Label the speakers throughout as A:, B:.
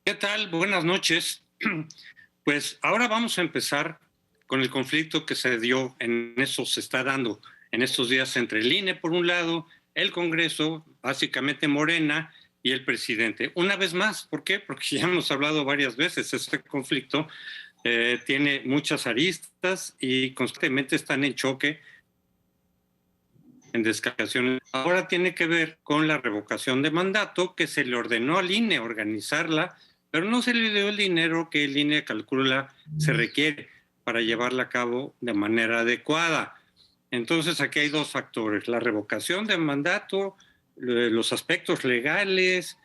A: ¿Qué tal? Buenas noches. Pues ahora vamos a empezar con el conflicto que se dio se está dando en estos días entre el INE, por un lado, el Congreso, básicamente Morena, y el presidente. Una vez más, ¿por qué? Porque ya hemos hablado varias veces, este conflicto tiene muchas aristas y constantemente están en choque, en descalificaciones. Ahora tiene que ver con la revocación de mandato que se le ordenó al INE organizarla, pero no se le dio el dinero que el INE calcula se requiere para llevarla a cabo de manera adecuada. Entonces aquí hay dos factores: la revocación de mandato, los aspectos legales,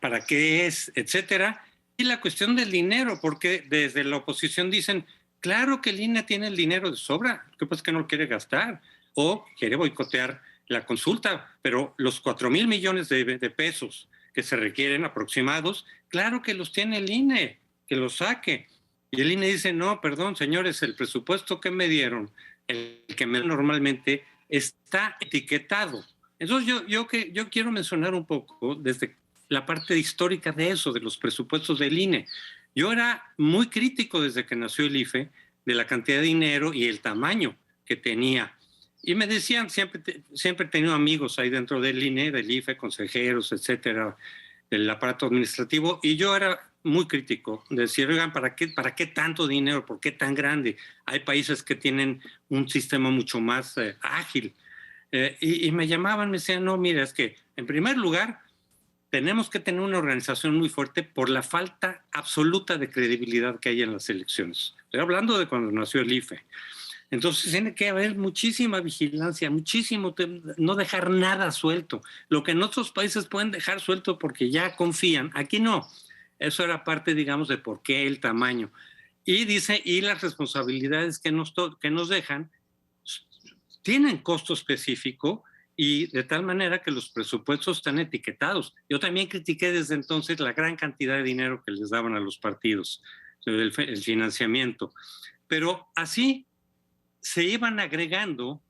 A: para qué es, etcétera, y la cuestión del dinero, porque desde la oposición dicen, claro que el INE tiene el dinero de sobra, lo que pasa es que no lo quiere gastar o quiere boicotear la consulta, pero los 4,000 millones de pesos que se requieren aproximados, claro que los tiene el INE, que los saque. Y el INE dice, no, perdón, señores, el presupuesto que me dieron, el que me normalmente, está etiquetado. Entonces yo quiero mencionar un poco desde la parte histórica de eso, de los presupuestos del INE. Yo era muy crítico desde que nació el IFE de la cantidad de dinero y el tamaño que tenía. Y me decían, siempre he tenido amigos ahí dentro del INE, del IFE, consejeros, etcétera, del aparato administrativo, y yo era muy crítico, de decir, oigan, ¿para qué tanto dinero? ¿Por qué tan grande? Hay países que tienen un sistema mucho más ágil. Y me llamaban, me decían, no, mira, es que en primer lugar tenemos que tener una organización muy fuerte por la falta absoluta de credibilidad que hay en las elecciones. Estoy hablando de cuando nació el IFE. Entonces tiene que haber muchísima vigilancia, no dejar nada suelto. Lo que en otros países pueden dejar suelto porque ya confían, aquí no. Eso era parte, digamos, de por qué el tamaño. Y dice, y las responsabilidades que nos dejan tienen costo específico y de tal manera que los presupuestos están etiquetados. Yo también critiqué desde entonces la gran cantidad de dinero que les daban a los partidos, el financiamiento. Pero así se iban agregando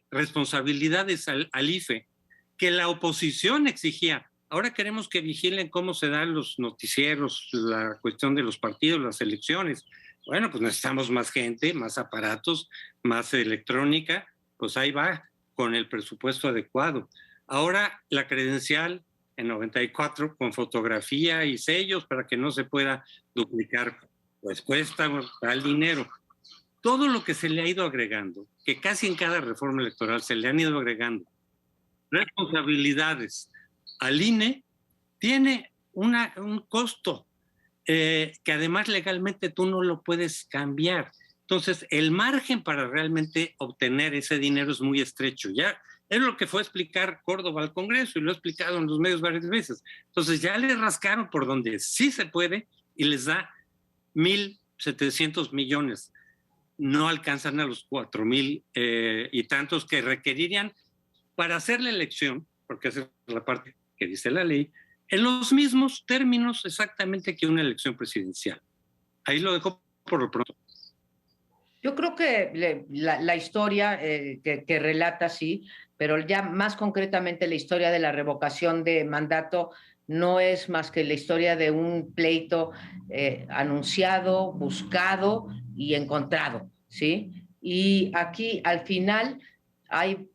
A: responsabilidades al IFE que la oposición exigía. Ahora queremos que vigilen cómo se dan los noticieros, la cuestión de los partidos, las elecciones. Bueno, pues necesitamos más gente, más aparatos, más electrónica, pues ahí va, con el presupuesto adecuado. Ahora la credencial en 94 con fotografía y sellos para que no se pueda duplicar, pues cuesta tal dinero. Todo lo que se le ha ido agregando, que casi en cada reforma electoral se le han ido agregando responsabilidades al INE, tiene un costo que además legalmente tú no lo puedes cambiar. Entonces, el margen para realmente obtener ese dinero es muy estrecho. Ya es lo que fue a explicar Córdoba al Congreso y lo he explicado en los medios varias veces. Entonces, ya le rascaron por donde sí se puede y les da 1,700 millones. No alcanzan a los 4,000 y tantos que requerirían para hacer la elección, porque esa es la parte que dice la ley, en los mismos términos exactamente que una elección presidencial. Ahí lo dejo por lo pronto.
B: Yo creo que la historia que relata sí, pero ya más concretamente la historia de la revocación de mandato no es más que la historia de un pleito anunciado, buscado y encontrado, ¿sí? Y aquí al final hay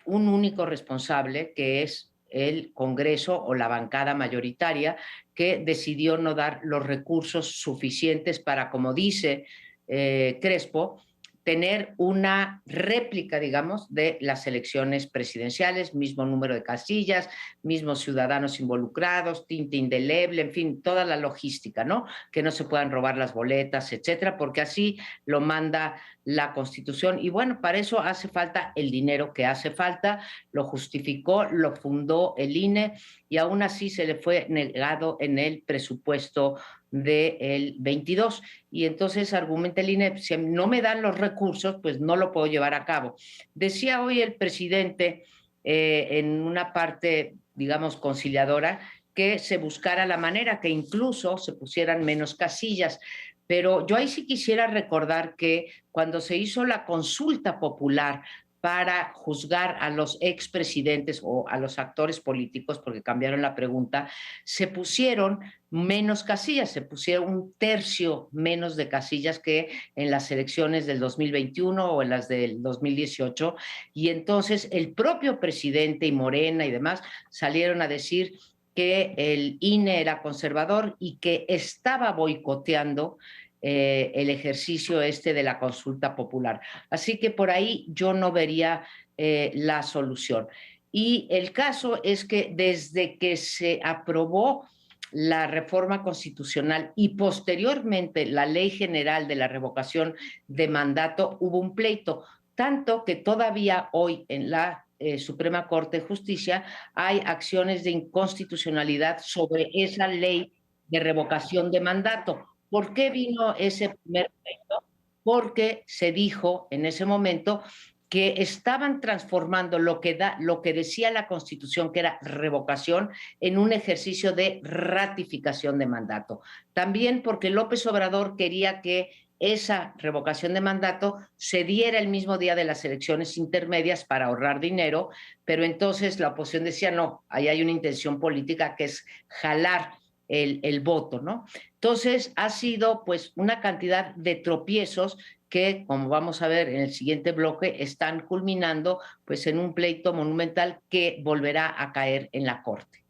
B: un único responsable que es el Congreso o la bancada mayoritaria que decidió no dar los recursos suficientes para, como dice Crespo, tener una réplica, digamos, de las elecciones presidenciales, mismo número de casillas, mismos ciudadanos involucrados, tinta indeleble, en fin, toda la logística, ¿no? Que no se puedan robar las boletas, etcétera, porque así lo manda la Constitución. Y bueno, para eso hace falta el dinero que hace falta, lo justificó, lo fundó el INE y aún así se le fue negado en el presupuesto del 22. Y entonces argumenta el INE, si no me dan los recursos, pues no lo puedo llevar a cabo. Decía hoy el presidente en una parte, digamos, conciliadora, que se buscara la manera que incluso se pusieran menos casillas. Pero yo ahí sí quisiera recordar que cuando se hizo la consulta popular para juzgar a los expresidentes o a los actores políticos, porque cambiaron la pregunta, se pusieron menos casillas, se pusieron un tercio menos de casillas que en las elecciones del 2021 o en las del 2018, y entonces el propio presidente y Morena y demás salieron a decir que el INE era conservador y que estaba boicoteando el ejercicio este de la consulta popular. Así que por ahí yo no vería la solución. Y el caso es que desde que se aprobó la reforma constitucional y posteriormente la ley general de la revocación de mandato, hubo un pleito, tanto que todavía hoy en la Suprema Corte de Justicia hay acciones de inconstitucionalidad sobre esa ley de revocación de mandato. ¿Por qué vino ese primer pleito? Porque se dijo en ese momento que estaban transformando lo que decía la Constitución, que era revocación, en un ejercicio de ratificación de mandato. También porque López Obrador quería que esa revocación de mandato se diera el mismo día de las elecciones intermedias para ahorrar dinero, pero entonces la oposición decía, no, ahí hay una intención política que es jalar el voto, ¿no? Entonces ha sido pues una cantidad de tropiezos que, como vamos a ver en el siguiente bloque, están culminando pues en un pleito monumental que volverá a caer en la Corte.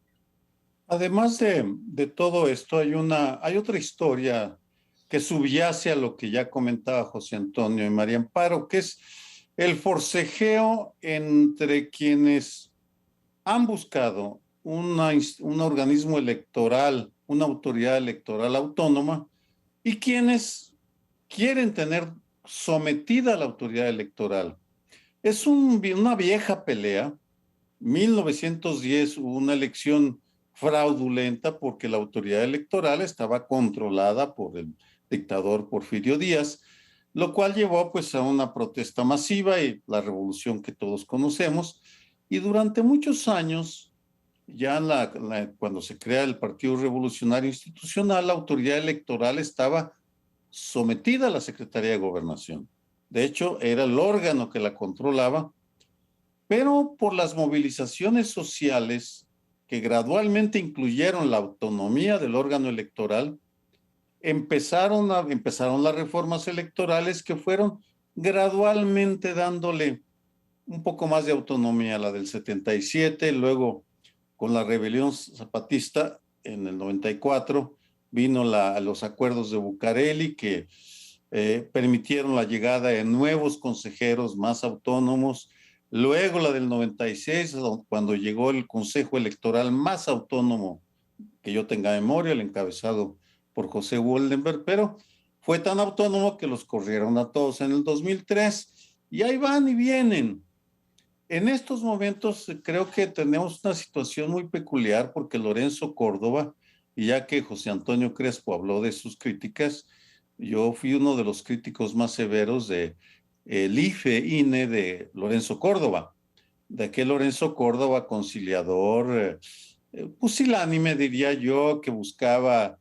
C: Además de todo esto, hay otra historia que subyace a lo que ya comentaba José Antonio y María Amparo, que es el forcejeo entre quienes han buscado un organismo electoral, una autoridad electoral autónoma, y quienes quieren tener sometida a la autoridad electoral. Es una vieja pelea. 1910 hubo una elección fraudulenta porque la autoridad electoral estaba controlada por el dictador Porfirio Díaz, lo cual llevó pues a una protesta masiva y la revolución que todos conocemos. Y durante muchos años, ya cuando se crea el Partido Revolucionario Institucional, la autoridad electoral estaba sometida a la Secretaría de Gobernación. De hecho, era el órgano que la controlaba, pero por las movilizaciones sociales que gradualmente incluyeron la autonomía del órgano electoral, empezaron las reformas electorales que fueron gradualmente dándole un poco más de autonomía a la del 77, luego con la rebelión zapatista en el 94 vino los acuerdos de Bucareli que permitieron la llegada de nuevos consejeros más autónomos. Luego la del 96, cuando llegó el Consejo Electoral más autónomo que yo tenga memoria, el encabezado por José Woldenberg, pero fue tan autónomo que los corrieron a todos en el 2003 y ahí van y vienen. En estos momentos creo que tenemos una situación muy peculiar porque Lorenzo Córdoba, y ya que José Antonio Crespo habló de sus críticas, yo fui uno de los críticos más severos de el IFE-INE de Lorenzo Córdoba, de aquel Lorenzo Córdoba conciliador, pusilánime diría yo, que buscaba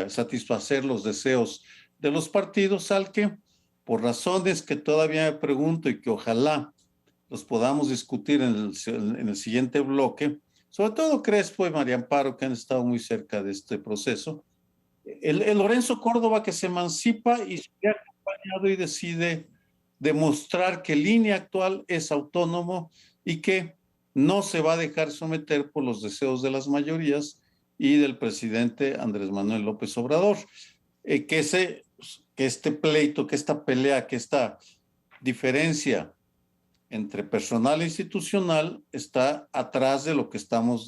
C: satisfacer los deseos de los partidos, al que por razones que todavía me pregunto y que ojalá los podamos discutir en el siguiente bloque, sobre todo Crespo y María Amparo, que han estado muy cerca de este proceso, el Lorenzo Córdoba que se emancipa y se ha acompañado y decide demostrar que el INE actual es autónomo y que no se va a dejar someter por los deseos de las mayorías y del presidente Andrés Manuel López Obrador. Que este pleito, que esta pelea, que esta diferencia entre personal e institucional está atrás de lo que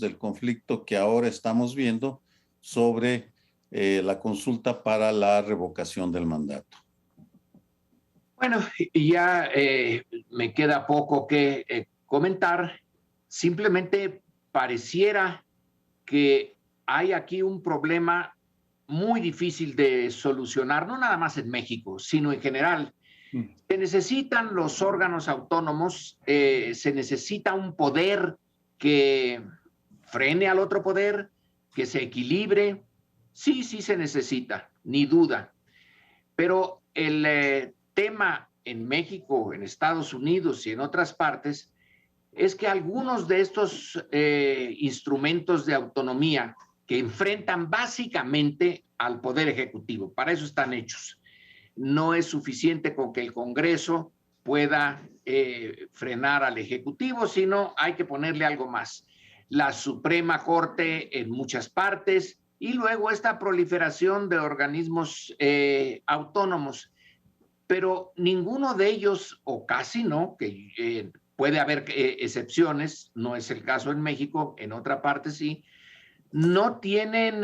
C: del conflicto que ahora estamos viendo sobre la consulta para la revocación del mandato.
D: Bueno, ya me queda poco que comentar. Simplemente pareciera que hay aquí un problema muy difícil de solucionar, no nada más en México, sino en general. Se necesitan los órganos autónomos, se necesita un poder que frene al otro poder, que se equilibre. Sí, sí se necesita, ni duda. Pero el tema en México, en Estados Unidos y en otras partes es que algunos de estos instrumentos de autonomía que enfrentan básicamente al Poder Ejecutivo, para eso están hechos. No es suficiente con que el Congreso pueda frenar al Ejecutivo, sino hay que ponerle algo más. La Suprema Corte en muchas partes y luego esta proliferación de organismos autónomos, pero ninguno de ellos, o casi no, que puede haber excepciones, no es el caso en México, en otra parte sí, no tienen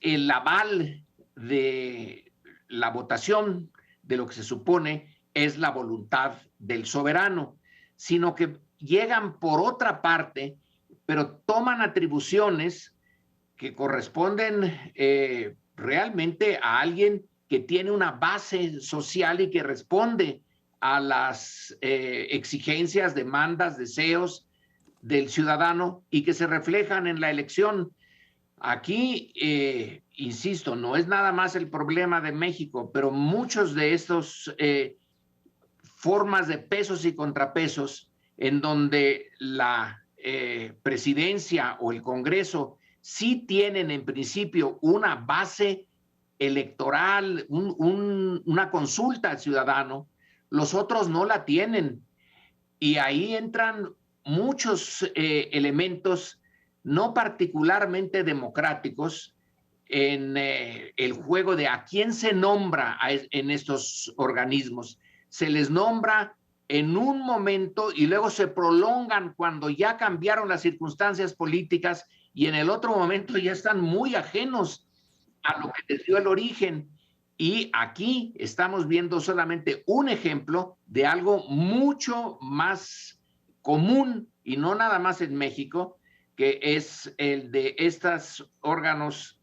D: el aval de la votación de lo que se supone es la voluntad del soberano, sino que llegan por otra parte, pero toman atribuciones que corresponden realmente a alguien que tiene una base social y que responde a las exigencias, demandas, deseos del ciudadano y que se reflejan en la elección. Aquí, insisto, no es nada más el problema de México, pero muchos de estos formas de pesos y contrapesos en donde la presidencia o el Congreso sí tienen en principio una base electoral, una consulta al ciudadano, los otros no la tienen. Y ahí entran muchos elementos no particularmente democráticos en el juego de a quién se nombra en estos organismos. Se les nombra en un momento y luego se prolongan cuando ya cambiaron las circunstancias políticas y en el otro momento ya están muy ajenos a lo que les dio el origen. Y aquí estamos viendo solamente un ejemplo de algo mucho más común y no nada más en México, que es el de estos órganos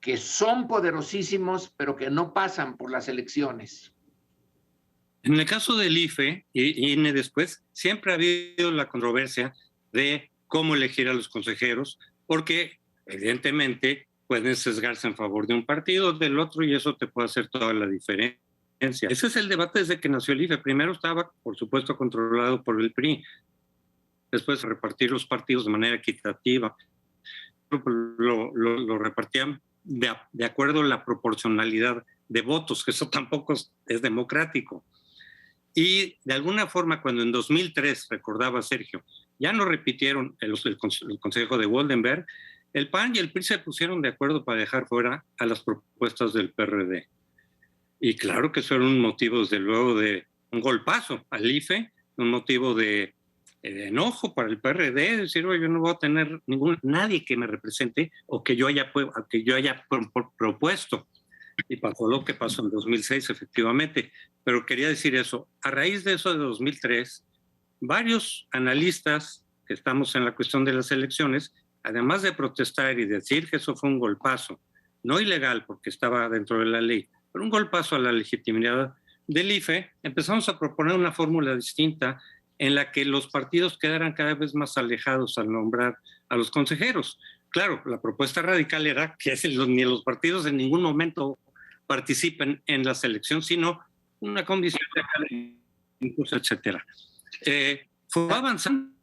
D: que son poderosísimos, pero que no pasan por las elecciones.
A: En el caso del IFE y INE después, siempre ha habido la controversia de cómo elegir a los consejeros, porque evidentemente pueden sesgarse en favor de un partido o del otro y eso te puede hacer toda la diferencia. Ese es el debate desde que nació el IFE. Primero estaba, por supuesto, controlado por el PRI. Después repartir los partidos de manera equitativa. Lo repartían de acuerdo a la proporcionalidad de votos, que eso tampoco es democrático. Y de alguna forma, cuando en 2003, recordaba Sergio, ya no repitieron el consejo de Woldenberg, el PAN y el PRI se pusieron de acuerdo para dejar fuera a las propuestas del PRD. Y claro que eso era un motivo, desde luego, de un golpazo al IFE, un motivo de enojo para el PRD, decir, oye, yo no voy a tener nadie que me represente o que yo haya propuesto. Y pasó lo que pasó en 2006, efectivamente. Pero quería decir eso. A raíz de eso de 2003, varios analistas que estamos en la cuestión de las elecciones, además de protestar y decir que eso fue un golpazo, no ilegal porque estaba dentro de la ley, pero un golpazo a la legitimidad del IFE, empezamos a proponer una fórmula distinta en la que los partidos quedaran cada vez más alejados al nombrar a los consejeros. Claro, la propuesta radical era que ni los partidos en ningún momento participen en la selección, sino una condición de incluso, etcétera. Fue avanzando,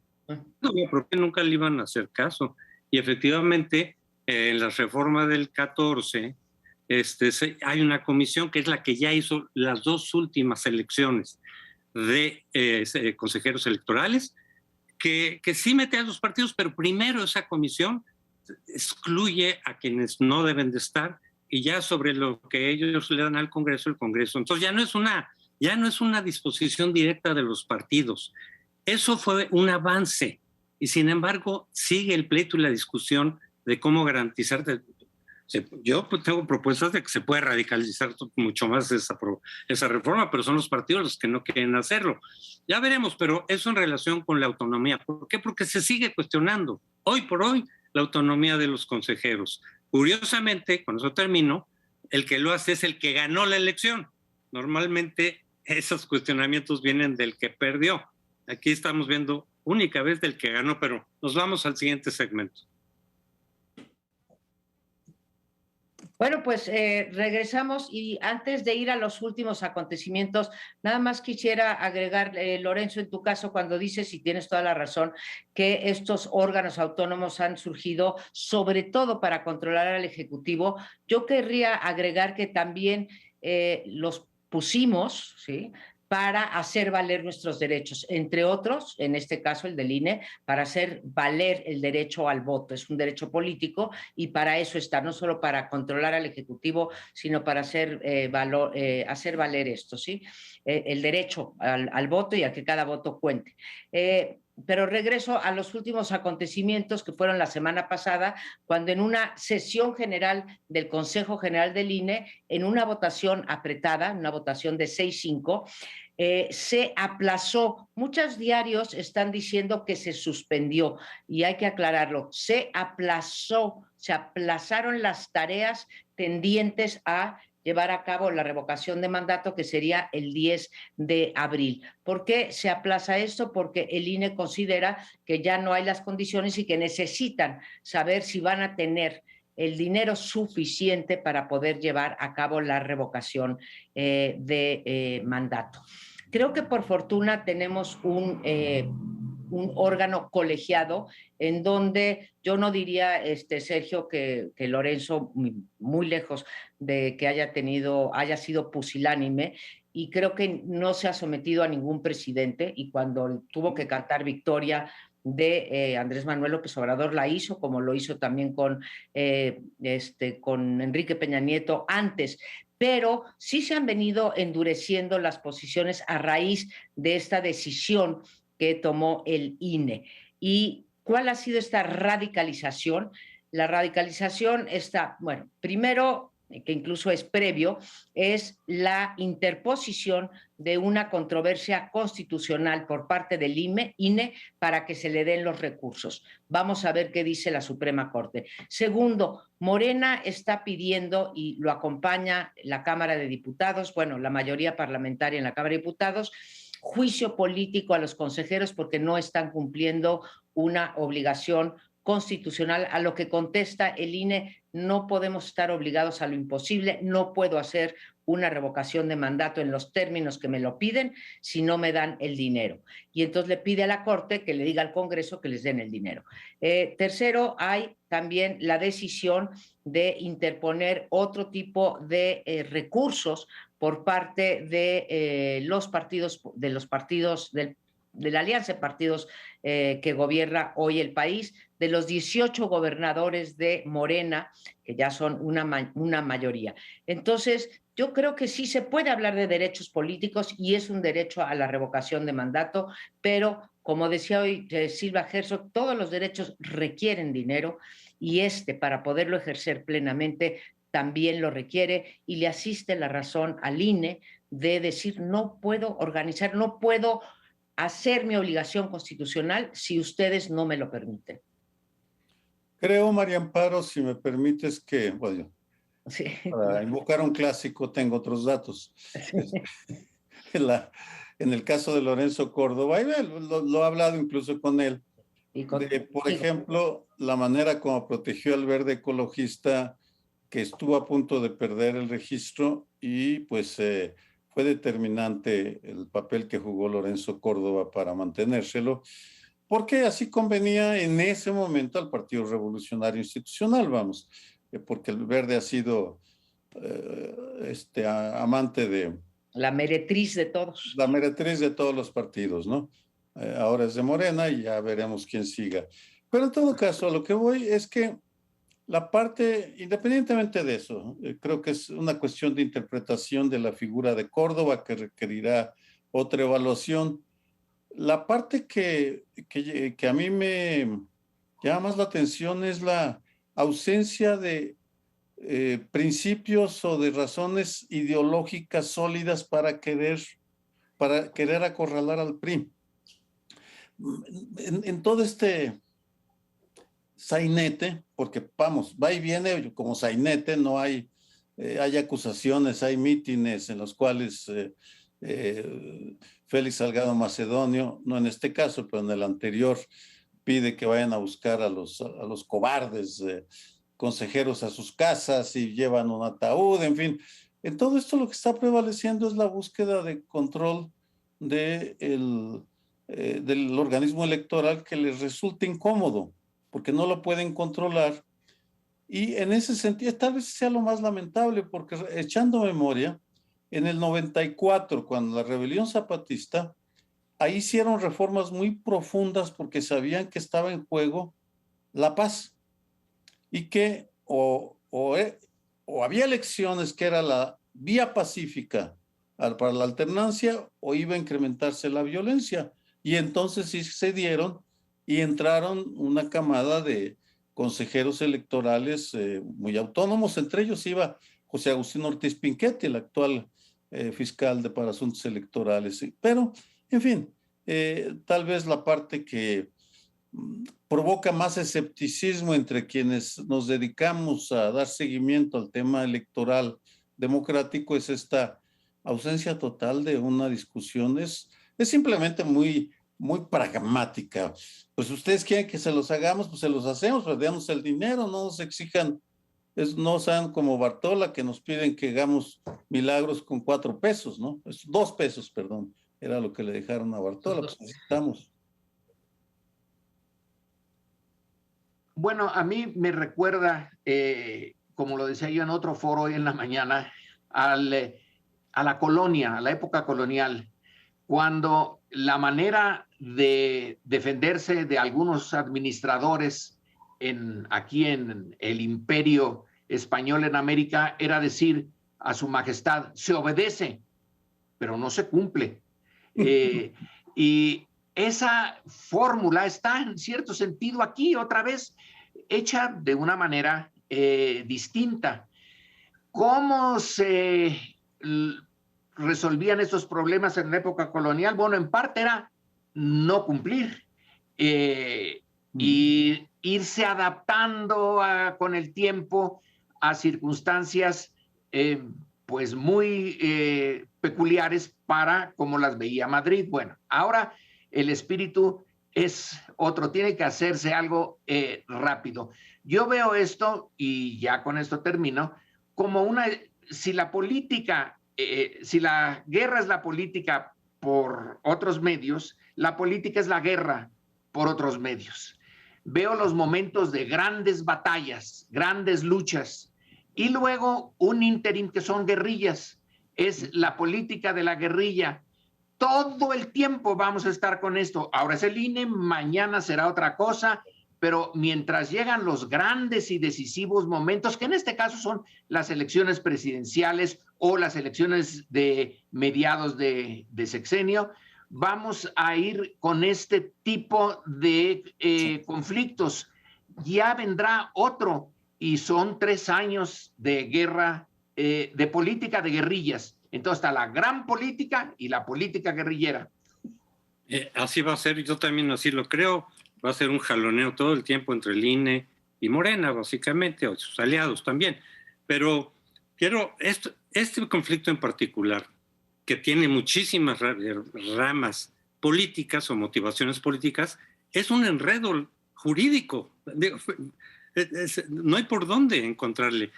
A: porque nunca le iban a hacer caso. Y efectivamente, en la reforma del 14, hay una comisión que es la que ya hizo las dos últimas elecciones de consejeros electorales, que sí mete a los partidos, pero primero esa comisión excluye a quienes no deben de estar y ya sobre lo que ellos le dan al Congreso, el Congreso. Entonces ya no es una disposición directa de los partidos. Eso fue un avance y sin embargo sigue el pleito y la discusión de cómo garantizar. Yo tengo propuestas de que se puede radicalizar mucho más esa reforma, pero son los partidos los que no quieren hacerlo. Ya veremos, pero eso en relación con la autonomía. ¿Por qué? Porque se sigue cuestionando hoy por hoy la autonomía de los consejeros. Curiosamente, con eso termino, el que lo hace es el que ganó la elección. Normalmente esos cuestionamientos vienen del que perdió. Aquí estamos viendo única vez del que ganó, pero nos vamos al siguiente segmento.
B: Bueno, pues regresamos y antes de ir a los últimos acontecimientos, nada más quisiera agregar, Lorenzo, en tu caso, cuando dices, y tienes toda la razón, que estos órganos autónomos han surgido sobre todo para controlar al Ejecutivo, yo querría agregar que también los pusimos, ¿sí?, para hacer valer nuestros derechos, entre otros, en este caso el del INE, para hacer valer el derecho al voto. Es un derecho político y para eso está, no solo para controlar al Ejecutivo, sino para hacer valer esto, ¿sí? El derecho al voto y a que cada voto cuente. Pero regreso a los últimos acontecimientos que fueron la semana pasada, cuando en una sesión general del Consejo General del INE, en una votación apretada, una votación de 6-5, se aplazó. Muchos diarios están diciendo que se suspendió y hay que aclararlo. Se aplazaron las tareas tendientes a llevar a cabo la revocación de mandato, que sería el 10 de abril. ¿Por qué se aplaza esto? Porque el INE considera que ya no hay las condiciones y que necesitan saber si van a tener el dinero suficiente para poder llevar a cabo la revocación de mandato. Creo que por fortuna tenemos un órgano colegiado en donde yo no diría, Sergio, que Lorenzo, muy lejos de que haya sido pusilánime, y creo que no se ha sometido a ningún presidente, y cuando tuvo que cantar victoria de Andrés Manuel López Obrador la hizo, como lo hizo también con Enrique Peña Nieto antes, pero sí se han venido endureciendo las posiciones a raíz de esta decisión que tomó el INE. ¿Y cuál ha sido esta radicalización? La radicalización está, bueno, primero, que incluso es previo, es la interposición de una controversia constitucional por parte del INE para que se le den los recursos. Vamos a ver qué dice la Suprema Corte. Segundo, Morena está pidiendo, y lo acompaña la Cámara de Diputados, bueno, la mayoría parlamentaria en la Cámara de Diputados, juicio político a los consejeros porque no están cumpliendo una obligación constitucional, a lo que contesta el INE: no podemos estar obligados a lo imposible, no puedo hacer una revocación de mandato en los términos que me lo piden si no me dan el dinero. Y entonces le pide a la Corte que le diga al Congreso que les den el dinero. Tercero, hay también la decisión de interponer otro tipo de recursos por parte de los partidos de la alianza de partidos que gobierna hoy el país, de los 18 gobernadores de Morena, que ya son una mayoría. Entonces, yo creo que sí se puede hablar de derechos políticos y es un derecho a la revocación de mandato, pero como decía hoy Silva Herzog, todos los derechos requieren dinero y para poderlo ejercer plenamente, también lo requiere, y le asiste la razón al INE de decir: no puedo organizar, no puedo hacer mi obligación constitucional si ustedes no me lo permiten.
C: Creo, María Amparo, si me permites que, bueno,
B: sí.
C: Para invocar un clásico tengo otros datos. Sí. En el caso de Lorenzo Córdoba, y lo he hablado incluso con él, por ejemplo, la manera como protegió al verde ecologista, que estuvo a punto de perder el registro, y pues fue determinante el papel que jugó Lorenzo Córdoba para mantenérselo, porque así convenía en ese momento al Partido Revolucionario Institucional, vamos, porque el verde ha sido amante de...
B: La meretriz de todos.
C: La meretriz de todos los partidos, ¿no? Ahora es de Morena y ya veremos quién siga. Pero en todo caso, a lo que voy es que la parte, independientemente de eso, creo que es una cuestión de interpretación de la figura de Córdoba que requerirá otra evaluación. La parte que a mí me llama más la atención es la ausencia de principios o de razones ideológicas sólidas para querer acorralar al PRI. En todo este sainete, porque vamos, va y viene como sainete, no hay acusaciones, hay mítines en los cuales Félix Salgado Macedonio, no en este caso, pero en el anterior, pide que vayan a buscar a los cobardes consejeros a sus casas y llevan un ataúd, en fin. En todo esto lo que está prevaleciendo es la búsqueda de control del organismo electoral que les resulte incómodo, porque no lo pueden controlar. Y en ese sentido, tal vez sea lo más lamentable, porque echando memoria, en el 94, cuando la rebelión zapatista, ahí hicieron reformas muy profundas porque sabían que estaba en juego la paz y que o había elecciones que era la vía pacífica para la alternancia o iba a incrementarse la violencia. Y entonces sí se dieron y entraron una camada de consejeros electorales muy autónomos. Entre ellos iba José Agustín Ortiz Pinchetti, el actual fiscal para asuntos electorales. Pero, en fin, tal vez la parte que provoca más escepticismo entre quienes nos dedicamos a dar seguimiento al tema electoral democrático es esta ausencia total de una discusión. Es simplemente muy pragmática. Pues ustedes quieren que se los hagamos, pues se los hacemos, pero damos el dinero, no nos exijan, no sean como Bartola que nos piden que hagamos milagros con 4 pesos, ¿no? 2 pesos, perdón, era lo que le dejaron a Bartola, pues necesitamos.
D: Bueno, a mí me recuerda, como lo decía yo en otro foro hoy en la mañana, a la colonia, a la época colonial, cuando la manera de defenderse de algunos administradores aquí en el imperio español en América era decir a su majestad, se obedece, pero no se cumple. Y esa fórmula está en cierto sentido aquí otra vez hecha de una manera distinta. ¿Cómo se resolvían estos problemas en la época colonial? Bueno, en parte era no cumplir y irse adaptando con el tiempo a circunstancias pues muy peculiares para como las veía Madrid. Bueno, ahora el espíritu es otro, tiene que hacerse algo rápido. Yo veo esto, y ya con esto termino, como si la política, si la guerra es la política por otros medios, la política es la guerra por otros medios. Veo los momentos de grandes batallas, grandes luchas, y luego un ínterin que son guerrillas. Es la política de la guerrilla. Todo el tiempo vamos a estar con esto. Ahora es el INE, mañana será otra cosa, pero mientras llegan los grandes y decisivos momentos, que en este caso son las elecciones presidenciales o las elecciones de mediados de sexenio, vamos a ir con este tipo de conflictos. Ya vendrá otro, y son 3 años de guerra, de política de guerrillas. Entonces está la gran política y la política guerrillera.
A: Así va a ser, yo también así lo creo. Va a ser un jaloneo todo el tiempo entre el INE y Morena, básicamente, o sus aliados también. Pero este conflicto en particular, que tiene muchísimas ramas políticas o motivaciones políticas, es un enredo jurídico. No hay por dónde encontrarle.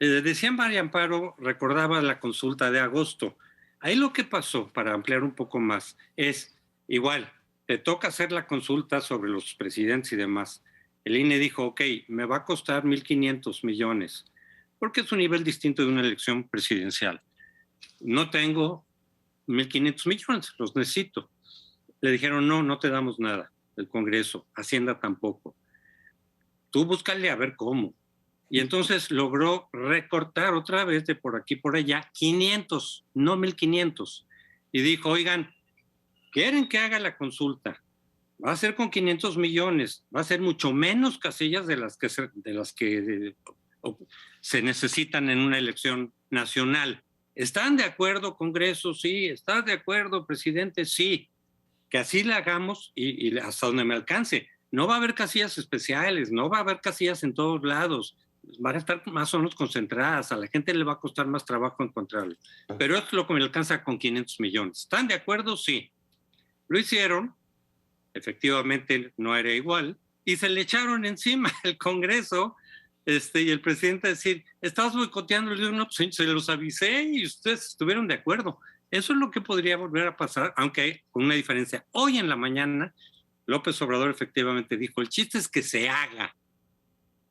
A: Decía María Amparo, recordaba la consulta de agosto. Ahí lo que pasó, para ampliar un poco más, es igual, te toca hacer la consulta sobre los presidentes y demás. El INE dijo, ok, me va a costar 1.500 millones, porque es un nivel distinto de una elección presidencial. No tengo 1.500 millones, los necesito. Le dijeron, no te damos nada, el Congreso, Hacienda tampoco. Tú búscale a ver cómo. Y entonces logró recortar otra vez de por aquí por allá 500, no 1.500. Y dijo, oigan, ¿quieren que haga la consulta? Va a ser con 500 millones, va a ser mucho menos casillas de las que se necesitan en una elección nacional. ¿Están de acuerdo, Congreso? Sí. ¿Estás de acuerdo, presidente? Sí. Que así la hagamos y hasta donde me alcance. No va a haber casillas especiales, no va a haber casillas en todos lados. Van a estar más o menos concentradas, a la gente le va a costar más trabajo encontrarlo. Pero esto es lo que me alcanza con 500 millones. ¿Están de acuerdo? Sí. Lo hicieron, efectivamente no era igual, y se le echaron encima el Congreso y el presidente decir, estabas boicoteando, le digo, no, pues se los avisé y ustedes estuvieron de acuerdo. Eso es lo que podría volver a pasar, aunque con una diferencia. Hoy en la mañana, López Obrador efectivamente dijo, el chiste es que se haga.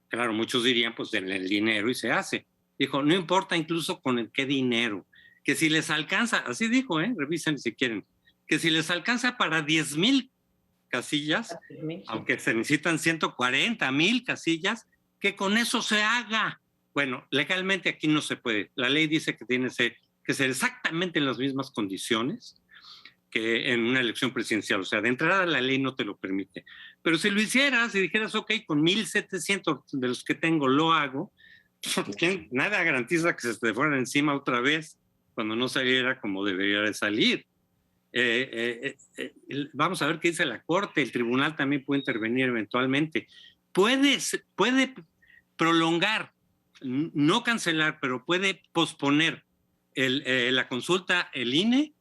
A: Claro, muchos dirían, pues denle el dinero y se hace. Dijo, no importa incluso con el qué dinero, que si les alcanza, así dijo, revisen si quieren, que si les alcanza para 10,000 casillas, aunque se necesitan 140,000 casillas, que con eso se haga. Bueno, legalmente aquí no se puede. La ley dice que tiene que ser exactamente en las mismas condiciones que en una elección presidencial. O sea, de entrada la ley no te lo permite. Pero si lo hicieras y dijeras, ok, con 1,700 de los que tengo lo hago, nada garantiza que se te fueran encima otra vez cuando no saliera como debería de salir. Vamos a ver qué dice la Corte. El tribunal también puede intervenir eventualmente. Puede prolongar, no cancelar, pero puede posponer la consulta, el INE.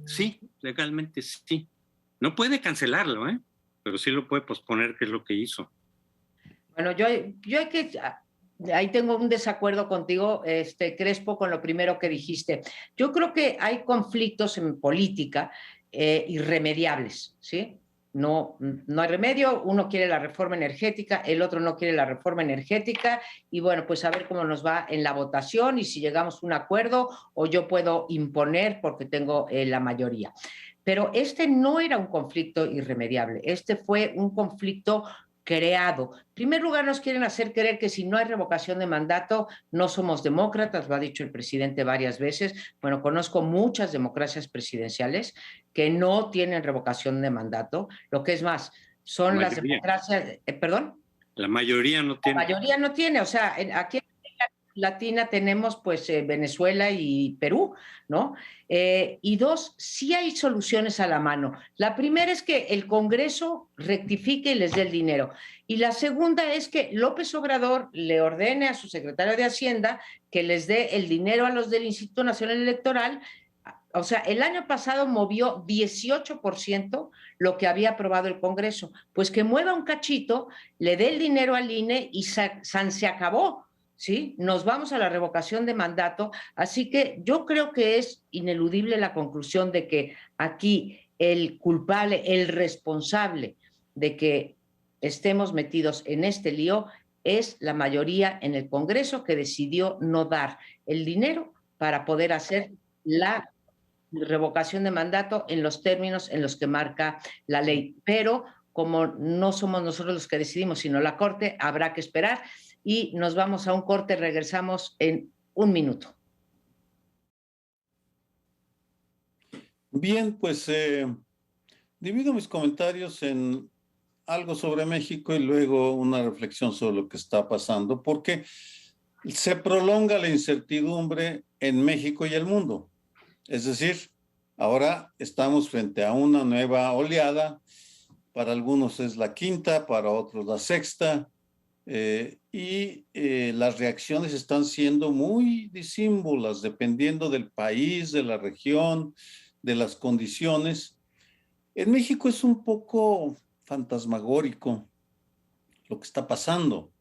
A: Sí, legalmente sí. No puede cancelarlo, pero sí lo puede posponer, que es lo que hizo.
B: Bueno, yo hay que... Ahí tengo un desacuerdo contigo, Crespo, con lo primero que dijiste. Yo creo que hay conflictos en política irremediables, ¿sí? No hay remedio, uno quiere la reforma energética, el otro no quiere la reforma energética, y bueno, pues a ver cómo nos va en la votación y si llegamos a un acuerdo o yo puedo imponer porque tengo la mayoría. Pero no era un conflicto irremediable, fue un conflicto creado. En primer lugar, nos quieren hacer creer que si no hay revocación de mandato, no somos demócratas, lo ha dicho el presidente varias veces. Bueno, conozco muchas democracias presidenciales que no tienen revocación de mandato. Lo que es más, son las democracias, ¿perdón?
A: La mayoría no tiene.
B: La mayoría no tiene, o sea, aquí en Latina tenemos pues Venezuela y Perú, ¿no? Y dos, sí hay soluciones a la mano. La primera es que el Congreso rectifique y les dé el dinero. Y la segunda es que López Obrador le ordene a su secretario de Hacienda que les dé el dinero a los del Instituto Nacional Electoral. O sea, el año pasado movió 18% lo que había aprobado el Congreso. Pues que mueva un cachito, le dé el dinero al INE y se acabó. ¿Sí? Nos vamos a la revocación de mandato, así que yo creo que es ineludible la conclusión de que aquí el culpable, el responsable de que estemos metidos en este lío es la mayoría en el Congreso que decidió no dar el dinero para poder hacer la revocación de mandato en los términos en los que marca la ley. Pero como no somos nosotros los que decidimos, sino la Corte, habrá que esperar. Y nos vamos a un corte, regresamos en un minuto.
C: Bien, pues divido mis comentarios en algo sobre México y luego una reflexión sobre lo que está pasando, porque se prolonga la incertidumbre en México y el mundo. Es decir, ahora estamos frente a una nueva oleada, para algunos es la quinta, para otros la sexta, y las reacciones están siendo muy disímbolas, dependiendo del país, de la región, de las condiciones. En México es un poco fantasmagórico lo que está pasando,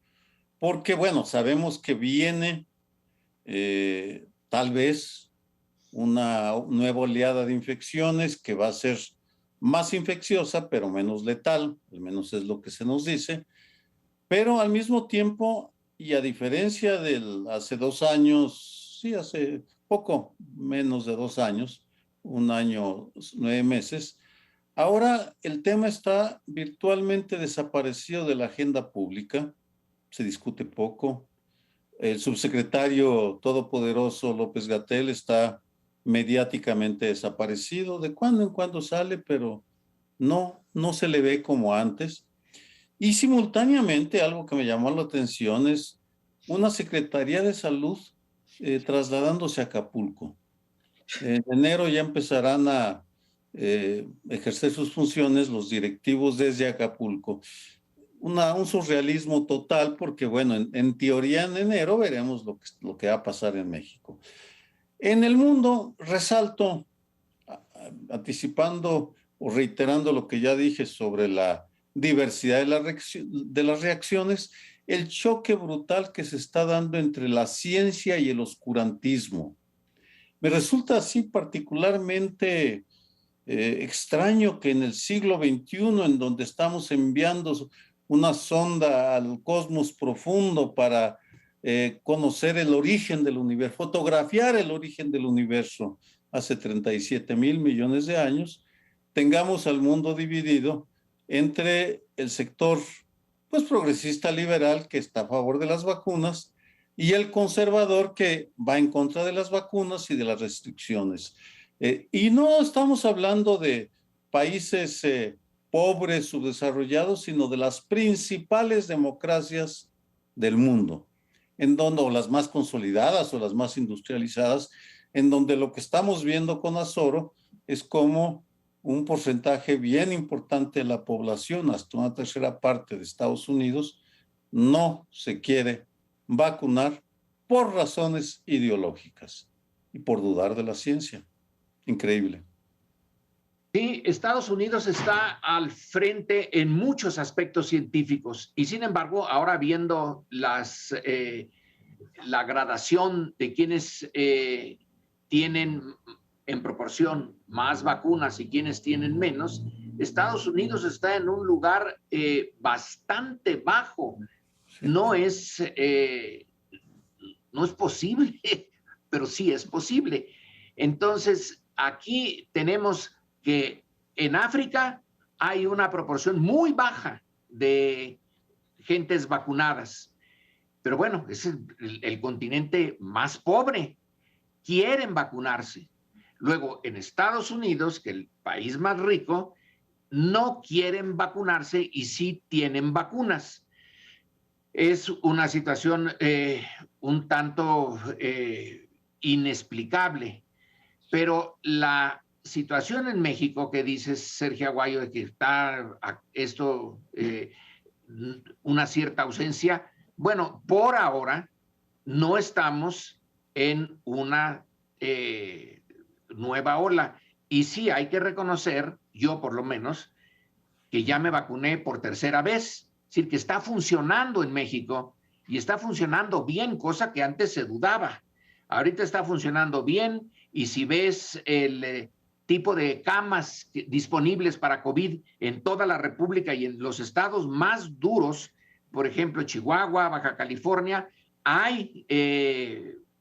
C: porque, bueno, sabemos que viene tal vez una nueva oleada de infecciones que va a ser más infecciosa, pero menos letal, al menos es lo que se nos dice. Pero al mismo tiempo, y a diferencia del hace 2 años, sí, hace poco menos de 2 años, 1 año, 9 meses, ahora el tema está virtualmente desaparecido de la agenda pública, se discute poco. El subsecretario todopoderoso López-Gatell está mediáticamente desaparecido, de cuando en cuando sale, pero no se le ve como antes. Y simultáneamente, algo que me llamó la atención es una Secretaría de Salud trasladándose a Acapulco. En enero ya empezarán a ejercer sus funciones los directivos desde Acapulco. Un surrealismo total porque, bueno, en teoría en enero veremos lo que va a pasar en México. En el mundo, resalto, anticipando o reiterando lo que ya dije sobre la diversidad de las reacciones, el choque brutal que se está dando entre la ciencia y el oscurantismo. Me resulta así particularmente extraño que en el siglo XXI, en donde estamos enviando una sonda al cosmos profundo para conocer el origen del universo, fotografiar el origen del universo hace 37,000 millones de años, tengamos al mundo dividido entre el sector pues progresista liberal que está a favor de las vacunas y el conservador que va en contra de las vacunas y de las restricciones. Y no estamos hablando de países pobres, subdesarrollados, sino de las principales democracias del mundo, en donde, o las más consolidadas o las más industrializadas, en donde lo que estamos viendo con azoro es como un porcentaje bien importante de la población, hasta una tercera parte de Estados Unidos, no se quiere vacunar por razones ideológicas y por dudar de la ciencia. Increíble.
D: Sí, Estados Unidos está al frente en muchos aspectos científicos y sin embargo, ahora viendo la gradación de quienes tienen en proporción más vacunas y quienes tienen menos, Estados Unidos está en un lugar bastante bajo. No es posible, pero sí es posible. Entonces, aquí tenemos que en África hay una proporción muy baja de gentes vacunadas. Pero bueno, es el continente más pobre. Quieren vacunarse. Luego, en Estados Unidos, que es el país más rico, no quieren vacunarse y sí tienen vacunas. Es una situación un tanto inexplicable. Pero la situación en México que dices, Sergio Aguayo, de que está esto, una cierta ausencia, bueno, por ahora no estamos en una nueva ola. Y sí hay que reconocer, yo por lo menos, que ya me vacuné por tercera vez. Es decir, que está funcionando en México y está funcionando bien, cosa que antes se dudaba. Ahorita está funcionando bien y si ves el tipo de camas disponibles para COVID en toda la República y en los estados más duros, por ejemplo, Chihuahua, Baja California, hay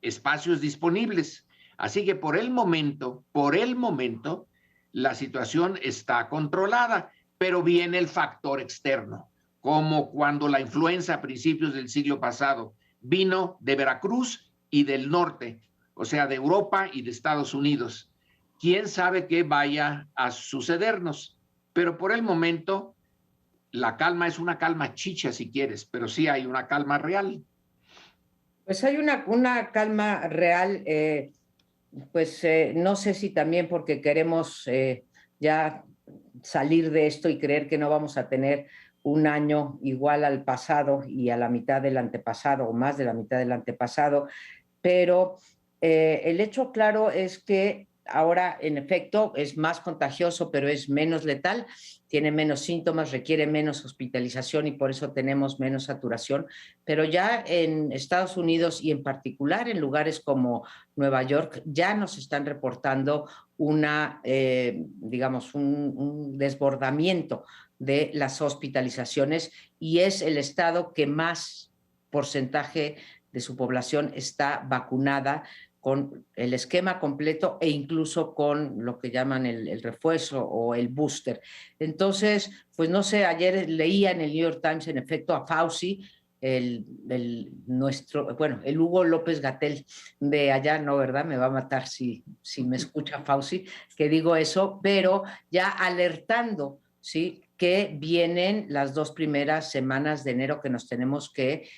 D: espacios disponibles. Así que por el momento, la situación está controlada, pero viene el factor externo, como cuando la influenza a principios del siglo pasado vino de Veracruz y del norte, o sea, de Europa y de Estados Unidos. ¿Quién sabe qué vaya a sucedernos? Pero por el momento, la calma es una calma chicha, si quieres, pero sí hay una calma real.
B: Pues hay una calma real, no sé si también porque queremos ya salir de esto y creer que no vamos a tener un año igual al pasado y a la mitad del antepasado o más de la mitad del antepasado, pero el hecho claro es que ahora en efecto es más contagioso, pero es menos letal, tiene menos síntomas, requiere menos hospitalización y por eso tenemos menos saturación, pero ya en Estados Unidos y en particular en lugares como Nueva York ya nos están reportando digamos, un desbordamiento de las hospitalizaciones y es el estado que más porcentaje de su población está vacunada con el esquema completo e incluso con lo que llaman el refuerzo o el booster. Entonces, pues no sé, ayer leía en el New York Times en efecto a Fauci, el Hugo López-Gatell de allá, no, ¿verdad? Me va a matar si me escucha Fauci, que digo eso, pero ya alertando, ¿sí?, que vienen las 2 primeras semanas de enero que nos tenemos que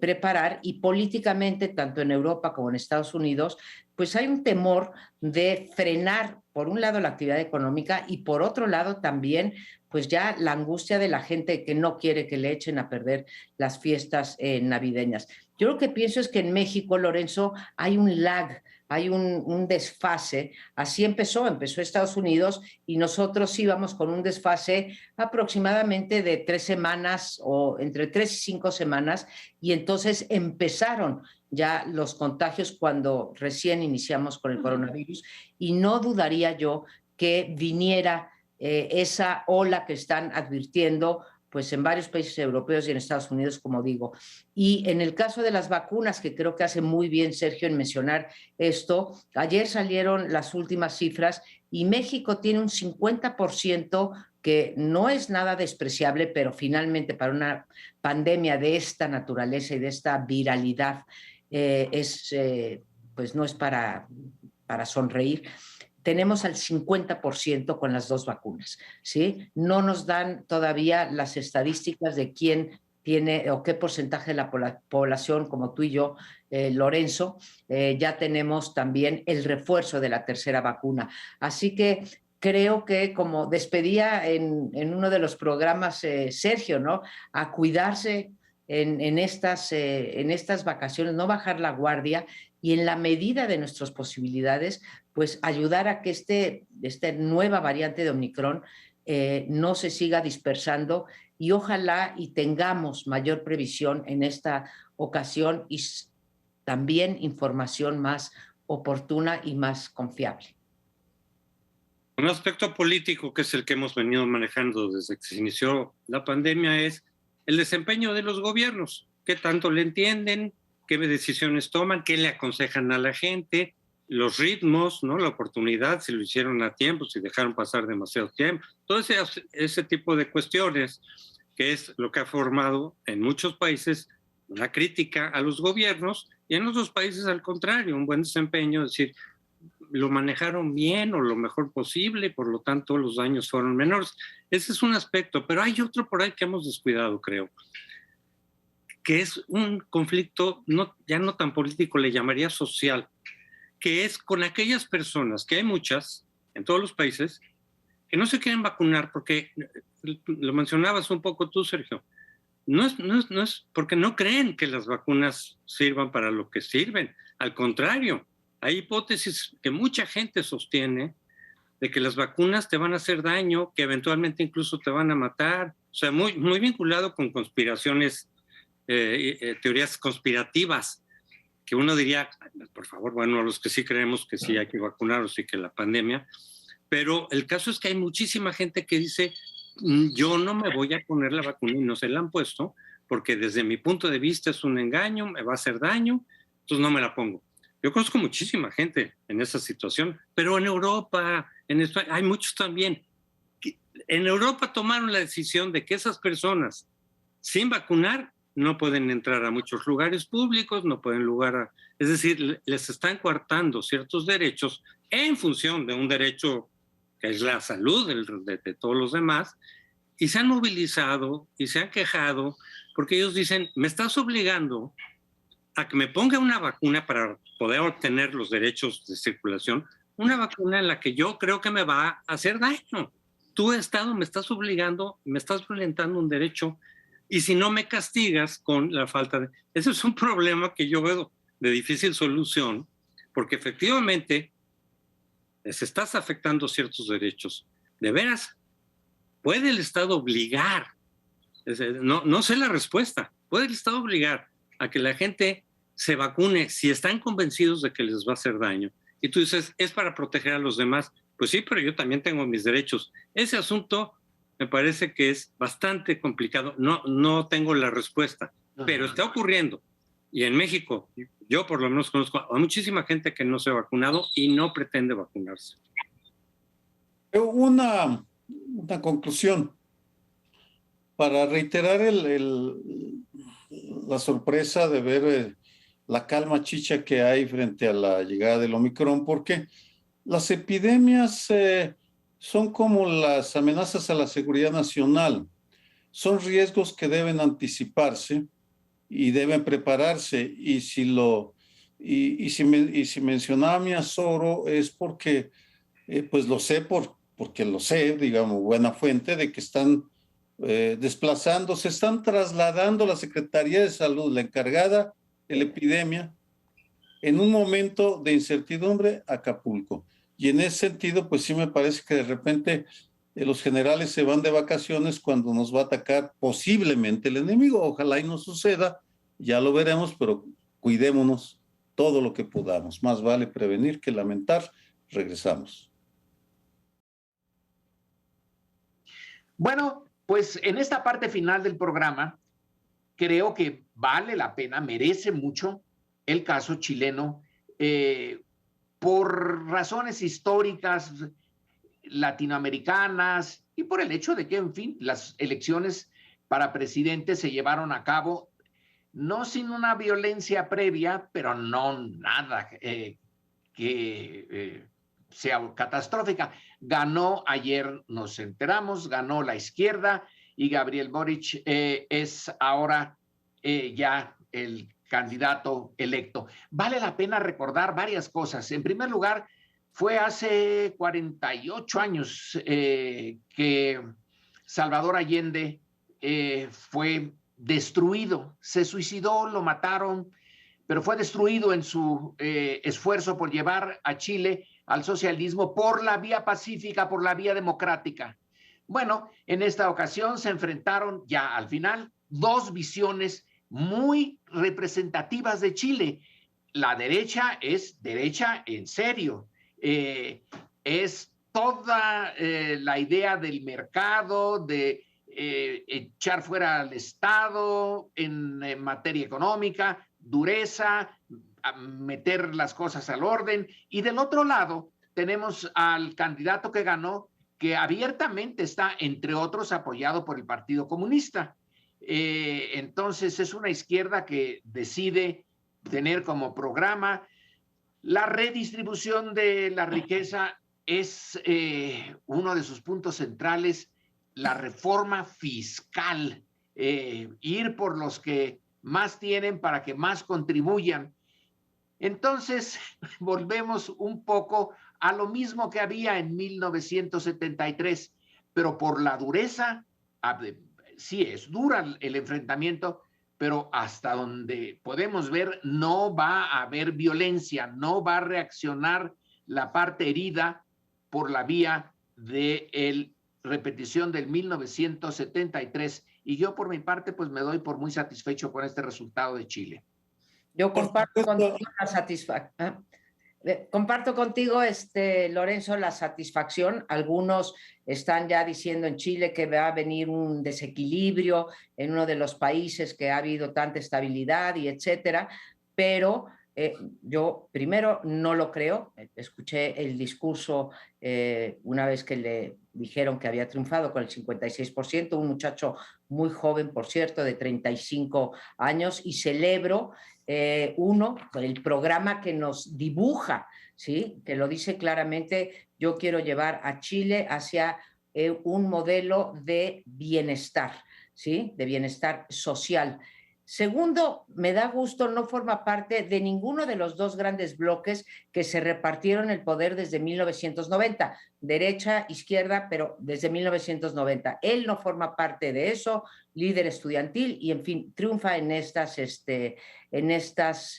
B: preparar y políticamente, tanto en Europa como en Estados Unidos, pues hay un temor de frenar, por un lado, la actividad económica y por otro lado también, pues ya la angustia de la gente que no quiere que le echen a perder las fiestas navideñas. Yo lo que pienso es que en México, Lorenzo, hay un lag, hay un desfase. Así empezó Estados Unidos y nosotros íbamos con un desfase aproximadamente de 3 semanas o entre 3 y 5 semanas, y entonces empezaron ya los contagios cuando recién iniciamos con el coronavirus, y no dudaría yo que viniera esa ola que están advirtiendo pues en varios países europeos y en Estados Unidos, como digo. Y en el caso de las vacunas, que creo que hace muy bien Sergio en mencionar esto, ayer salieron las últimas cifras y México tiene un 50%, que no es nada despreciable, pero finalmente para una pandemia de esta naturaleza y de esta viralidad, pues no es para sonreír. Tenemos al 50% con las 2 vacunas, ¿sí? No nos dan todavía las estadísticas de quién tiene o qué porcentaje de la población, como tú y yo, Lorenzo, ya tenemos también el refuerzo de la tercera vacuna. Así que creo que, como despedía en uno de los programas Sergio, ¿no? A cuidarse en estas vacaciones, no bajar la guardia y en la medida de nuestras posibilidades, pues ayudar a que esta nueva variante de Omicron no se siga dispersando, y ojalá y tengamos mayor previsión en esta ocasión y también información más oportuna y más confiable.
A: Un aspecto político que es el que hemos venido manejando desde que se inició la pandemia es el desempeño de los gobiernos. ¿Qué tanto le entienden? ¿Qué decisiones toman? ¿Qué le aconsejan a la gente? Los ritmos, ¿no? La oportunidad, si lo hicieron a tiempo, si dejaron pasar demasiado tiempo. Todo ese tipo de cuestiones, que es lo que ha formado en muchos países la crítica a los gobiernos, y en otros países al contrario, un buen desempeño, es decir, lo manejaron bien o lo mejor posible, y por lo tanto los daños fueron menores. Ese es un aspecto, pero hay otro por ahí que hemos descuidado, creo, que es un conflicto ya no tan político, le llamaría social, que es con aquellas personas, que hay muchas en todos los países, que no se quieren vacunar porque, lo mencionabas un poco tú, Sergio, no es porque no creen que las vacunas sirvan para lo que sirven. Al contrario, hay hipótesis que mucha gente sostiene de que las vacunas te van a hacer daño, que eventualmente incluso te van a matar. O sea, muy, muy vinculado con conspiraciones, teorías conspirativas, que uno diría, por favor, bueno, los que sí creemos que sí hay que vacunarnos y que la pandemia, pero el caso es que hay muchísima gente que dice, yo no me voy a poner la vacuna y no se la han puesto, porque desde mi punto de vista es un engaño, me va a hacer daño, entonces no me la pongo. Yo conozco muchísima gente en esa situación, pero en Europa, en España, hay muchos también. En Europa tomaron la decisión de que esas personas sin vacunar no pueden entrar a muchos lugares públicos, no pueden es decir, les están coartando ciertos derechos en función de un derecho que es la salud de todos los demás, y se han movilizado y se han quejado porque ellos dicen, me estás obligando a que me ponga una vacuna para poder obtener los derechos de circulación, una vacuna en la que yo creo que me va a hacer daño. Tú, Estado, me estás obligando, me estás violentando un derecho, y si no me castigas con la falta de... Ese es un problema que yo veo de difícil solución, porque efectivamente les estás afectando ciertos derechos. De veras, ¿puede el Estado obligar? No sé la respuesta. ¿Puede el Estado obligar a que la gente se vacune si están convencidos de que les va a hacer daño? Y tú dices, es para proteger a los demás. Pues sí, pero yo también tengo mis derechos. Ese asunto me parece que es bastante complicado. No tengo la respuesta, pero está ocurriendo. Y en México, yo por lo menos conozco a muchísima gente que no se ha vacunado y no pretende vacunarse.
C: Una conclusión. Para reiterar la sorpresa de ver la calma chicha que hay frente a la llegada del Omicron, porque las epidemias son como las amenazas a la seguridad nacional. Son riesgos que deben anticiparse y deben prepararse. Y si mencionaba mi Azoro es porque pues lo sé porque lo sé, digamos, buena fuente de que están se están trasladando la Secretaría de Salud, la encargada la epidemia, en un momento de incertidumbre, Acapulco. Y en ese sentido, pues sí me parece que de repente los generales se van de vacaciones cuando nos va a atacar posiblemente el enemigo. Ojalá y no suceda, ya lo veremos, pero cuidémonos todo lo que podamos. Más vale prevenir que lamentar. Regresamos.
D: Bueno, pues en esta parte final del programa, creo que vale la pena, merece mucho el caso chileno, por razones históricas, latinoamericanas y por el hecho de que, en fin, las elecciones para presidente se llevaron a cabo no sin una violencia previa, pero no nada que sea catastrófica. Ganó ayer, nos enteramos, ganó la izquierda y Gabriel Boric es ahora ya el candidato electo. Vale la pena recordar varias cosas. En primer lugar, fue hace 48 años que Salvador Allende fue destruido, se suicidó, lo mataron, pero fue destruido en su esfuerzo por llevar a Chile al socialismo por la vía pacífica, por la vía democrática. Bueno, en esta ocasión se enfrentaron ya al final dos visiones muy representativas de Chile. La derecha es derecha en serio, es toda la idea del mercado, de echar fuera al Estado en materia económica, dureza, meter las cosas al orden. Y del otro lado tenemos al candidato que ganó, que abiertamente está, entre otros, apoyado por el Partido Comunista. Entonces es una izquierda que decide tener como programa la redistribución de la riqueza. Es uno de sus puntos centrales, la reforma fiscal, ir por los que más tienen para que más contribuyan. Entonces, volvemos un poco a lo mismo que había en 1973, pero por la dureza, sí es dura el enfrentamiento, pero hasta donde podemos ver no va a haber violencia, no va a reaccionar la parte herida por la vía de la repetición del 1973. Y yo por mi parte pues me doy por muy satisfecho con este resultado de Chile.
B: Yo comparto contigo la satisfacción. Comparto contigo, Lorenzo, la satisfacción. Algunos están ya diciendo en Chile que va a venir un desequilibrio en uno de los países que ha habido tanta estabilidad y etcétera, pero yo primero no lo creo. Escuché el discurso una vez que le dijeron que había triunfado con el 56%, un muchacho muy joven, por cierto, de 35 años, y celebro el programa que nos dibuja, ¿sí? Que lo dice claramente: yo quiero llevar a Chile hacia un modelo de bienestar, ¿sí? De bienestar social. Segundo, me da gusto, no forma parte de ninguno de los dos grandes bloques que se repartieron el poder desde 1990, derecha, izquierda, pero desde 1990. Él no forma parte de eso, líder estudiantil, y en fin, triunfa en estas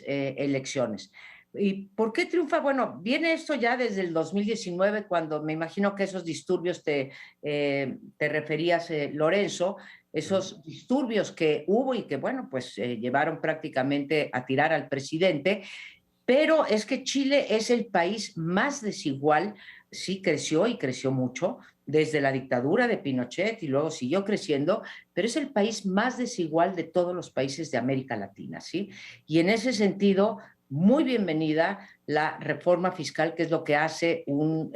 B: elecciones. ¿Y por qué triunfa? Bueno, viene esto ya desde el 2019, cuando me imagino que esos disturbios te referías, Lorenzo, esos disturbios que hubo y que, bueno, pues llevaron prácticamente a tirar al presidente. Pero es que Chile es el país más desigual, sí creció y creció mucho desde la dictadura de Pinochet y luego siguió creciendo, pero es el país más desigual de todos los países de América Latina, ¿sí? Y en ese sentido, muy bienvenida la reforma fiscal, que es lo que hace un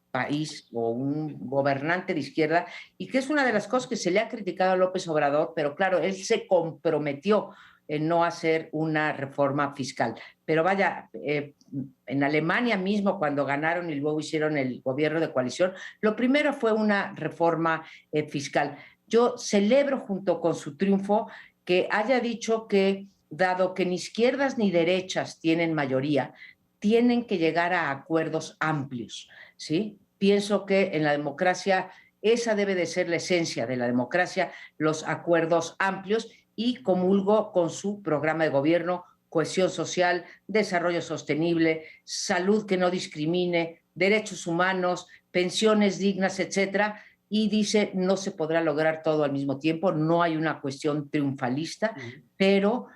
B: país o un gobernante de izquierda, y que es una de las cosas que se le ha criticado a López Obrador, pero claro, él se comprometió en no hacer una reforma fiscal. Pero vaya, en Alemania mismo, cuando ganaron y luego hicieron el gobierno de coalición, lo primero fue una reforma fiscal. Yo celebro, junto con su triunfo, que haya dicho que, dado que ni izquierdas ni derechas tienen mayoría, tienen que llegar a acuerdos amplios, ¿sí? Pienso que en la democracia esa debe de ser la esencia de la democracia, los acuerdos amplios, y comulgo con su programa de gobierno cohesión social, desarrollo sostenible, salud que no discrimine, derechos humanos, pensiones dignas, etcétera. Y dice, no se podrá lograr todo al mismo tiempo, no hay una cuestión triunfalista, pero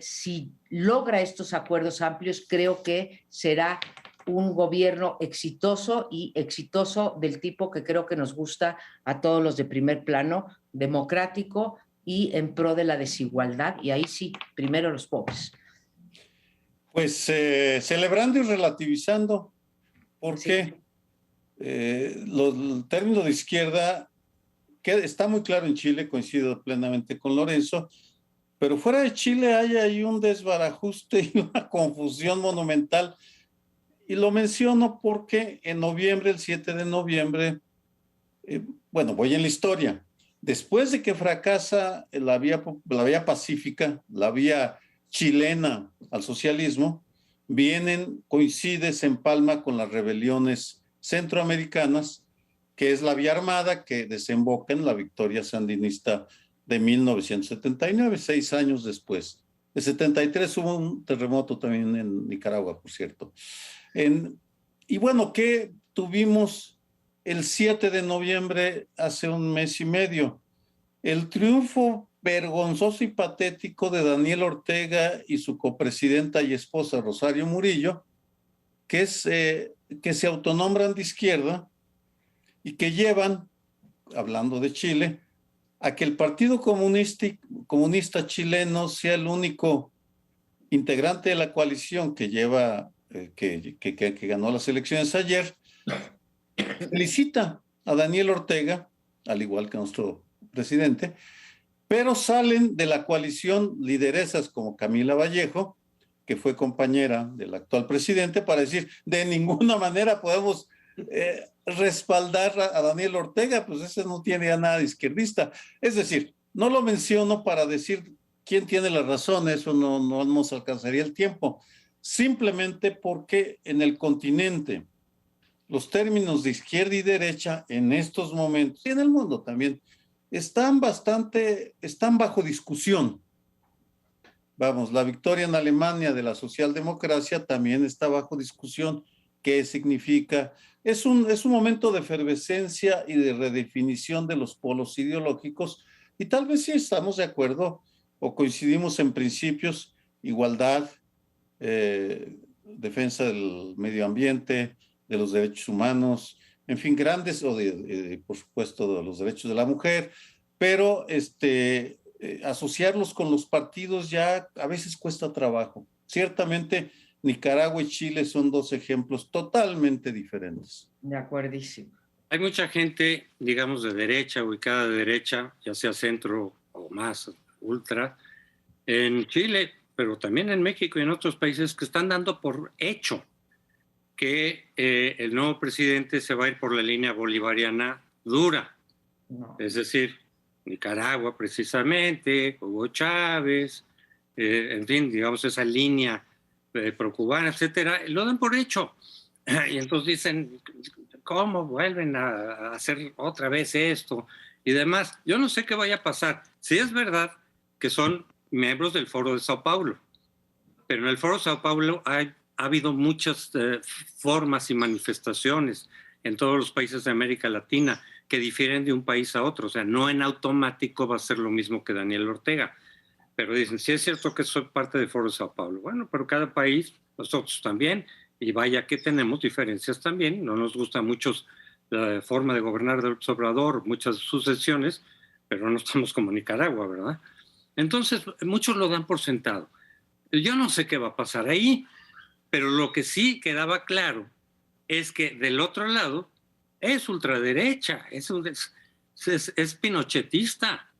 B: si logra estos acuerdos amplios, creo que será un gobierno exitoso y exitoso del tipo que creo que nos gusta a todos los de primer plano, democrático y en pro de la desigualdad. Y ahí sí, primero los pobres.
C: Pues celebrando y relativizando, porque
B: Sí.
C: el término de izquierda está muy claro en Chile, coincido plenamente con Lorenzo, pero fuera de Chile hay ahí un desbarajuste y una confusión monumental. Y lo menciono porque en noviembre, el 7 de noviembre, bueno, voy en la historia. Después de que fracasa la vía pacífica, la vía chilena al socialismo, coincide, se empalma con las rebeliones centroamericanas, que es la vía armada que desemboca en la victoria sandinista de 1979, 6 años después. En 73 hubo un terremoto también en Nicaragua, por cierto. Y bueno, ¿qué tuvimos el 7 de noviembre hace un mes y medio? El triunfo vergonzoso y patético de Daniel Ortega y su copresidenta y esposa Rosario Murillo, que se autonombran de izquierda y que llevan, hablando de Chile, a que el Partido Comunista Chileno sea el único integrante de la coalición que que ganó las elecciones ayer. Felicita a Daniel Ortega, al igual que a nuestro presidente, pero salen de la coalición lideresas como Camila Vallejo, que fue compañera del actual presidente, para decir, de ninguna manera podemos respaldar a Daniel Ortega, pues ese no tiene ya nada de izquierdista. Es decir, no lo menciono para decir quién tiene la razón, eso no nos alcanzaría el tiempo, simplemente porque en el continente los términos de izquierda y derecha en estos momentos, y en el mundo también, están bajo discusión. Vamos, la victoria en Alemania de la socialdemocracia también está bajo discusión. ¿Qué significa? Es un momento de efervescencia y de redefinición de los polos ideológicos, y tal vez sí estamos de acuerdo o coincidimos en principios: igualdad, defensa del medio ambiente, de los derechos humanos, en fin, grandes, por supuesto, de los derechos de la mujer, pero asociarlos con los partidos ya a veces cuesta trabajo. Ciertamente, Nicaragua y Chile son dos ejemplos totalmente diferentes.
B: De acuerdísimo.
A: Hay mucha gente, digamos, de derecha, ubicada de derecha, ya sea centro o más ultra, en Chile, pero también en México y en otros países, que están dando por hecho que el nuevo presidente se va a ir por la línea bolivariana dura. No. Es decir, Nicaragua precisamente, Hugo Chávez, en fin, digamos esa línea procubana, etcétera, lo dan por hecho. Y entonces dicen, ¿cómo vuelven a hacer otra vez esto? Y demás. Yo no sé qué vaya a pasar. Sí es verdad que son miembros del Foro de Sao Paulo, pero en el Foro de Sao Paulo ha habido muchas formas y manifestaciones en todos los países de América Latina que difieren de un país a otro. O sea, no en automático va a ser lo mismo que Daniel Ortega. Pero dicen, sí es cierto que soy parte del Foro de Sao Paulo. Bueno, pero cada país, nosotros también, y vaya que tenemos diferencias también. No nos gusta mucho la forma de gobernar del Obrador, muchas sucesiones, pero no estamos como Nicaragua, ¿verdad? Entonces, muchos lo dan por sentado. Yo no sé qué va a pasar ahí, pero lo que sí quedaba claro es que del otro lado es ultraderecha, es pinochetista,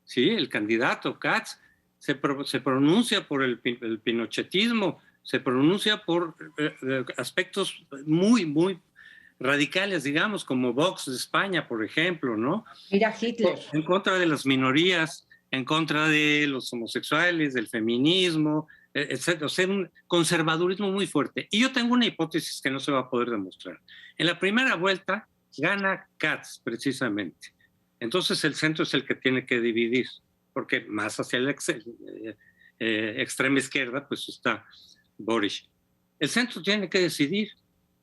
A: ¿sí? El candidato Katz se pronuncia por el pinochetismo, se pronuncia por aspectos muy, muy radicales, digamos, como Vox de España, por ejemplo, ¿no?
B: Mira Hitler.
A: En contra de las minorías, en contra de los homosexuales, del feminismo, etcétera. O sea, un conservadurismo muy fuerte. Y yo tengo una hipótesis que no se va a poder demostrar. En la primera vuelta gana Katz, precisamente. Entonces el centro es el que tiene que dividir, porque más hacia el extrema izquierda, pues está Boric. El centro tiene que decidir.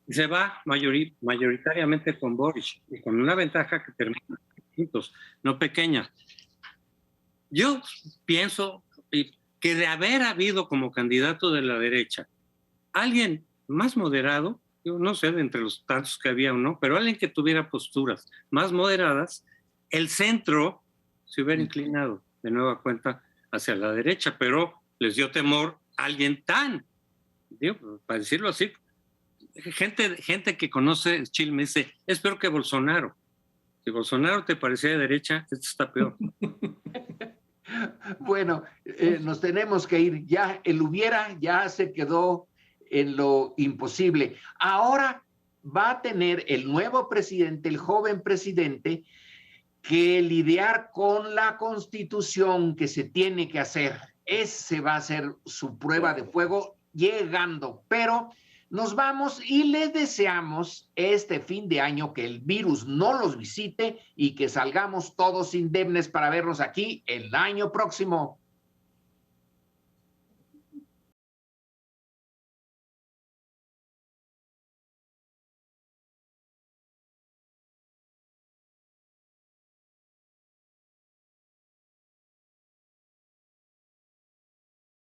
A: Se va mayoritariamente con Boric y con una ventaja que termina en puntos, no pequeña. Yo pienso que de haber habido como candidato de la derecha alguien más moderado, yo no sé de entre los tantos que había o no, pero alguien que tuviera posturas más moderadas, el centro se hubiera inclinado de nueva cuenta hacia la derecha, pero les dio temor a alguien tan, digo, para decirlo así, gente que conoce Chile me dice, es peor que Bolsonaro. Si Bolsonaro te parecía de derecha, esto está peor.
D: Bueno, nos tenemos que ir. Ya el hubiera ya se quedó en lo imposible. Ahora va a tener el nuevo presidente, el joven presidente, que lidiar con la Constitución que se tiene que hacer. Ese va a ser su prueba de fuego llegando, pero nos vamos y les deseamos este fin de año que el virus no los visite y que salgamos todos indemnes para vernos aquí el año próximo.